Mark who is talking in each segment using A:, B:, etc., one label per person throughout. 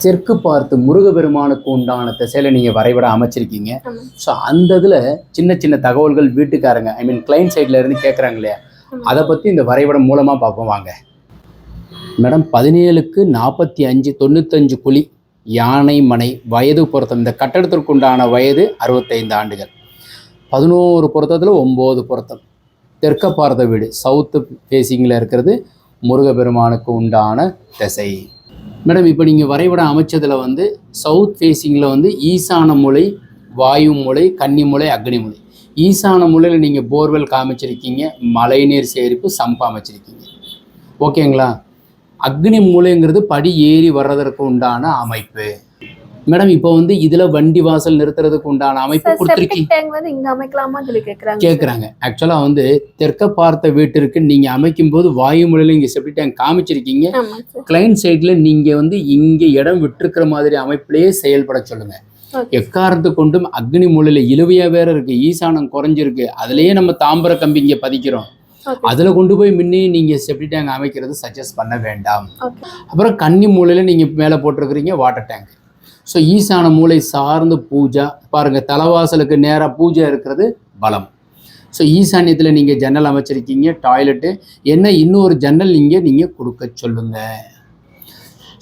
A: தெற்கு பார்த்து முருகப்பெருமானுக்கு உண்டான திசையில நீங்கள் வரைபடம் அமைச்சிருக்கீங்க. ஸோ அந்த இதில் சின்ன சின்ன தகவல்கள் வீட்டுக்காரங்க கிளைண்ட் சைடில் இருந்து கேட்குறாங்க இல்லையா, அதை பற்றி இந்த வரைபடம் மூலமாக பார்ப்போம் வாங்க. மேடம் 17க்கு 45 95 குழி, யானை மனை, வயது பொருத்தம். இந்த கட்டடத்திற்கு உண்டான வயது 65 ஆண்டுகள். 11 பொருத்தத்தில் 9 பொருத்தம். தெற்க பார்த்த வீடு சவுத்து ஃபேஸிங்கில் இருக்கிறது முருகப்பெருமானுக்கு உண்டான திசை. மேடம் இப்போ நீங்கள் வரைபடம் அமைச்சதில் சவுத் ஃபேஸிங்கில் ஈசான மூலை, வாயு மூலை, கன்னி மூலை, அக்னி மூலை. ஈசான மூலையில் நீங்கள் போர்வெல் காமிச்சிருக்கீங்க, மழைநீர் சேரிப்பு, சம்பா அமைச்சிருக்கீங்க. ஓகேங்களா? அக்னி மூலைங்கிறது படி ஏறி வர்றதற்கு உண்டான அமைப்பு. மேடம் இப்போ இதில் வண்டி வாசல் நிறுத்துறதுக்கு உண்டான அமைப்பு கொடுத்துருக்கீங்க. கேட்குறாங்க. ஆக்சுவலாக தெற்க பார்த்த வீட்டிற்கு நீங்கள் அமைக்கும் போது வாயு மூலையில் இங்கே செப்டிக் டேங்க் காமிச்சிருக்கீங்க. கிளைண்ட் சைடில் நீங்கள் இங்கே இடம் விட்டுருக்கிற மாதிரி அமைப்பிலேயே செயல்பட சொல்லுங்கள். எக்காரணத்து கொண்டும் அக்னி மூலையில் இழுவையாக வேற இருக்குது, ஈசானம் குறைஞ்சிருக்கு, அதுலேயே நம்ம தாம்பர கம்பி இங்கே பதிக்கிறோம். அதில் கொண்டு போய் முன்னே நீங்கள் செப்டிக் டேங்க் அமைக்கிறது சஜஸ்ட் பண்ண வேண்டாம். அப்புறம் கன்னி மூலையில் நீங்கள் மேலே போட்டிருக்கிறீங்க வாட்டர் டேங்க். ஸோ ஈசான மூலை சார்ந்து பூஜா பாருங்கள், தலைவாசலுக்கு நேராக பூஜை இருக்கிறது பலம். ஸோ ஈசானியத்தில் நீங்கள் ஜன்னல் அமைச்சிருக்கீங்க, டாய்லெட்டு என்ன இன்னொரு ஜன்னல் நீங்கள் கொடுக்க சொல்லுங்கள்.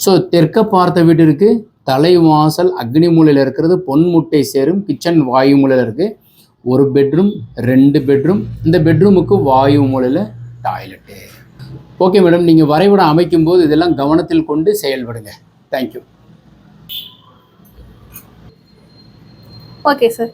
A: ஸோ தெற்க பார்த்த வீட்டிற்கு தலைவாசல் அக்னி மூலையில் இருக்கிறது பொன்முட்டை சேரும், கிச்சன் வாயு மூலையில் இருக்குது. ஒரு பெட்ரூம், 2 பெட்ரூம். இந்த பெட்ரூமுக்கு வாயு மூலையில் டாய்லெட்டு. ஓகே மேடம், நீங்கள் வரைபடம் அமைக்கும் போது இதெல்லாம் கவனத்தில் கொண்டு செயல்படுங்க. தேங்க்யூ.
B: Okay sir.